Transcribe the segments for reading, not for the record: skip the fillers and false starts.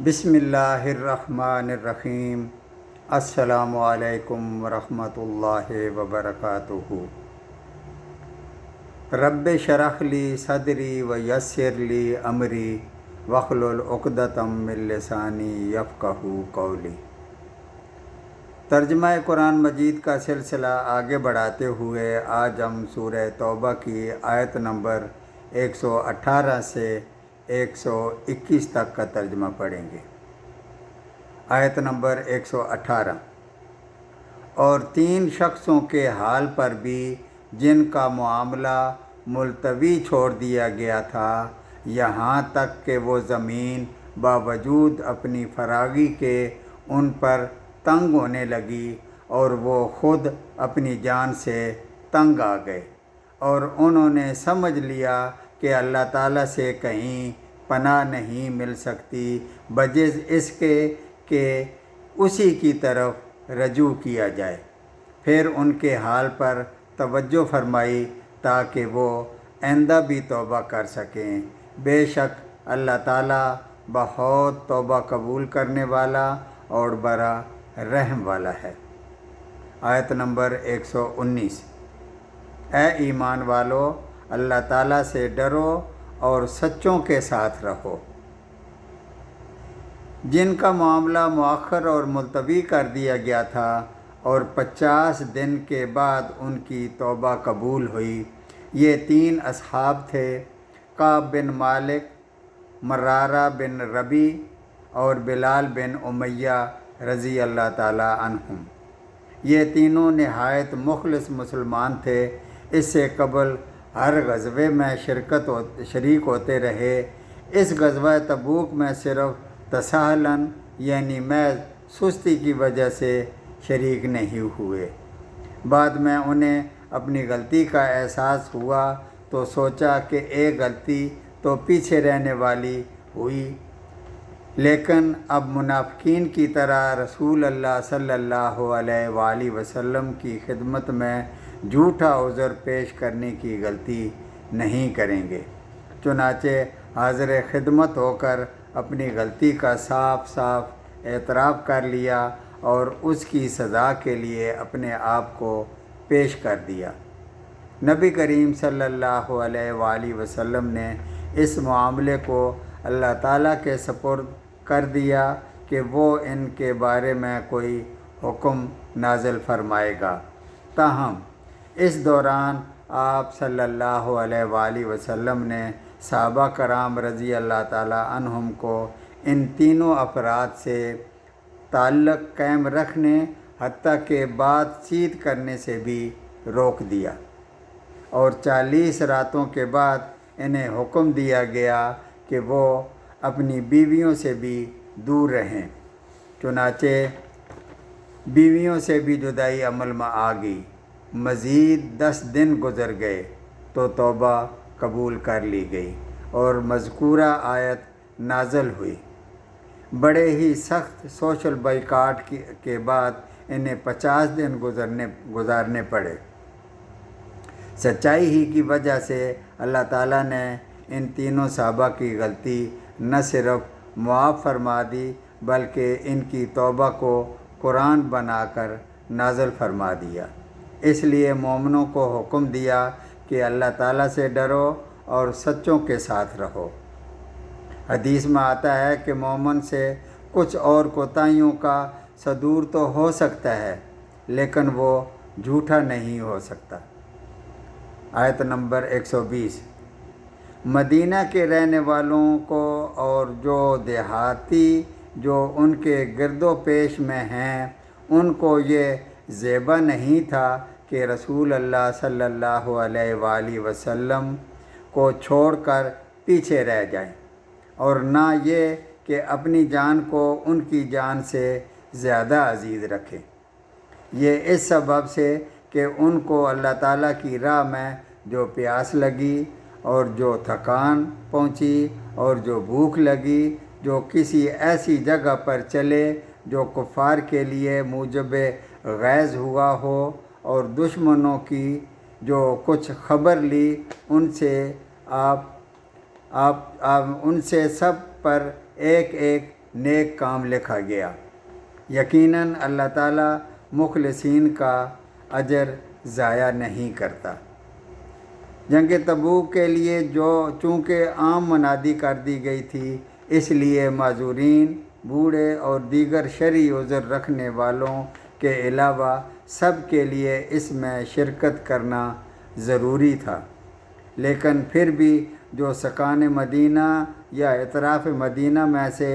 بسم اللہ الرحمن الرحیم۔ السلام علیکم ورحمۃ اللہ وبرکاتہ۔ رب شرح لی صدری ویسر لی امری واحلل عقدۃ من لسانی یفقہوا قولی۔ ترجمہ قرآن مجید کا سلسلہ آگے بڑھاتے ہوئے آج ہم سورہ توبہ کی آیت نمبر 118 سے 121 تک کا ترجمہ پڑھیں گے۔ آیت نمبر 118۔ اور 3 شخصوں کے حال پر بھی جن کا معاملہ ملتوی چھوڑ دیا گیا تھا، یہاں تک کہ وہ زمین باوجود اپنی فراغی کے ان پر تنگ ہونے لگی اور وہ خود اپنی جان سے تنگ آ گئے، اور انہوں نے سمجھ لیا کہ اللہ تعالیٰ سے کہیں پناہ نہیں مل سکتی بجز اس کے کہ اسی کی طرف رجوع کیا جائے۔ پھر ان کے حال پر توجہ فرمائی تاکہ وہ آئندہ بھی توبہ کر سکیں۔ بے شک اللہ تعالیٰ بہت توبہ قبول کرنے والا اور بڑا رحم والا ہے۔ آیت نمبر 119۔ اے ایمان والو، اللہ تعالیٰ سے ڈرو اور سچوں کے ساتھ رہو۔ جن کا معاملہ مؤخر اور ملتوی کر دیا گیا تھا اور 50 دن کے بعد ان کی توبہ قبول ہوئی، یہ 3 اصحاب تھے، کعب بن مالک، مرارہ بن ربی اور بلال بن امیہ رضی اللہ تعالیٰ عنہم۔ یہ تینوں نہایت مخلص مسلمان تھے۔ اس سے قبل ہر غزوے میں شریک ہوتے رہے۔ اس غزوہ تبوک میں صرف تساہلاً یعنی محض سستی کی وجہ سے شریک نہیں ہوئے۔ بعد میں انہیں اپنی غلطی کا احساس ہوا تو سوچا کہ ایک غلطی تو پیچھے رہنے والی ہوئی، لیکن اب منافقین کی طرح رسول اللہ صلی اللہ علیہ وآلہ وسلم کی خدمت میں جھوٹا عذر پیش کرنے کی غلطی نہیں کریں گے۔ چنانچہ حاضر خدمت ہو کر اپنی غلطی کا صاف اعتراف کر لیا اور اس کی سزا کے لیے اپنے آپ کو پیش کر دیا۔ نبی کریم صلی اللہ علیہ وآلہ وسلم نے اس معاملے کو اللہ تعالیٰ کے سپرد کر دیا کہ وہ ان کے بارے میں کوئی حکم نازل فرمائے گا۔ تاہم اس دوران آپ صلی اللہ علیہ وآلہ وسلم نے صحابہ کرام رضی اللہ تعالیٰ عنہم کو ان تینوں افراد سے تعلق قائم رکھنے حتیٰ کہ بات چیت کرنے سے بھی روک دیا، اور 40 راتوں کے بعد انہیں حکم دیا گیا کہ وہ اپنی بیویوں سے بھی دور رہیں۔ چنانچہ بیویوں سے بھی جدائی عمل میں آ گئی۔ مزید 10 دن گزر گئے تو توبہ قبول کر لی گئی اور مذکورہ آیت نازل ہوئی۔ بڑے ہی سخت سوشل بائیکاٹ کے بعد انہیں 50 دن گزارنے پڑے۔ سچائی ہی کی وجہ سے اللہ تعالیٰ نے ان تینوں صحابہ کی غلطی نہ صرف معاف فرما دی بلکہ ان کی توبہ کو قرآن بنا کر نازل فرما دیا۔ اس لیے مومنوں کو حکم دیا کہ اللہ تعالیٰ سے ڈرو اور سچوں کے ساتھ رہو۔ حدیث میں آتا ہے کہ مومن سے کچھ اور کوتاہیوں کا صدور تو ہو سکتا ہے لیکن وہ جھوٹا نہیں ہو سکتا۔ آیت نمبر 120۔ مدینہ کے رہنے والوں کو اور جو دیہاتی جو ان کے گرد و پیش میں ہیں ان کو یہ زیبا نہیں تھا کہ رسول اللہ صلی اللہ علیہ وآلہ وسلم کو چھوڑ کر پیچھے رہ جائیں، اور نہ یہ کہ اپنی جان کو ان کی جان سے زیادہ عزیز رکھیں۔ یہ اس سبب سے کہ ان کو اللہ تعالیٰ کی راہ میں جو پیاس لگی اور جو تھکان پہنچی اور جو بھوک لگی، جو کسی ایسی جگہ پر چلے جو کفار کے لیے موجب غیظ ہوا ہو، اور دشمنوں کی جو کچھ خبر لی، ان سے سب پر ایک ایک نیک کام لکھا گیا۔ یقیناً اللہ تعالیٰ مخلصین کا اجر ضائع نہیں کرتا۔ جنگ تبوک کے لیے چونکہ عام منادی کر دی گئی تھی، اس لیے معذورین، بوڑھے اور دیگر شرعی عذر رکھنے والوں کے علاوہ سب کے لیے اس میں شرکت کرنا ضروری تھا۔ لیکن پھر بھی جو سکان مدینہ یا اطراف مدینہ میں سے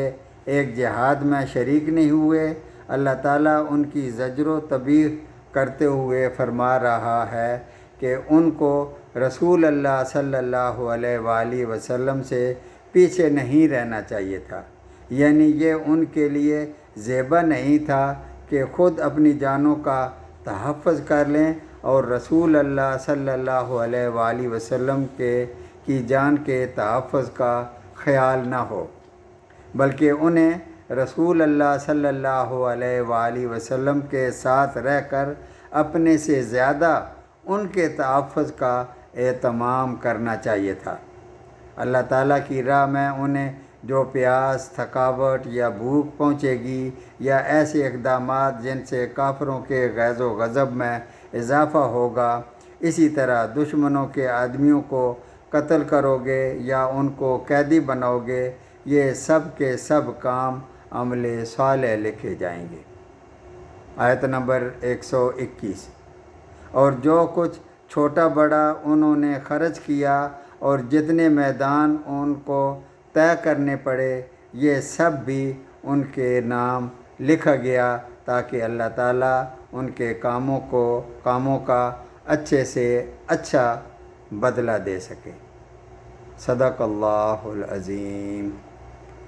ایک جہاد میں شریک نہیں ہوئے، اللہ تعالیٰ ان کی زجر و تنبیہ کرتے ہوئے فرما رہا ہے کہ ان کو رسول اللہ صلی اللہ علیہ وآلہ وسلم سے پیچھے نہیں رہنا چاہیے تھا، یعنی یہ ان کے لیے زیبا نہیں تھا کہ خود اپنی جانوں کا تحفظ کر لیں اور رسول اللہ صلی اللہ علیہ وآلہ وسلم کی جان کے تحفظ کا خیال نہ ہو، بلکہ انہیں رسول اللہ صلی اللہ علیہ وآلہ وسلم کے ساتھ رہ کر اپنے سے زیادہ ان کے تحفظ کا اہتمام کرنا چاہیے تھا۔ اللہ تعالیٰ کی راہ میں انہیں جو پیاس، تھکاوٹ یا بھوک پہنچے گی، یا ایسے اقدامات جن سے کافروں کے غیظ و غضب میں اضافہ ہوگا، اسی طرح دشمنوں کے آدمیوں کو قتل کرو گے یا ان کو قیدی بناؤ گے، یہ سب کے سب کام عمل صالح لکھے جائیں گے۔ آیت نمبر 121۔ اور جو کچھ چھوٹا بڑا انہوں نے خرچ کیا اور جتنے میدان ان کو طے کرنے پڑے، یہ سب بھی ان کے نام لکھا گیا تاکہ اللہ تعالیٰ ان کے کاموں کا اچھے سے اچھا بدلہ دے سکے۔ صدق اللہ العظیم۔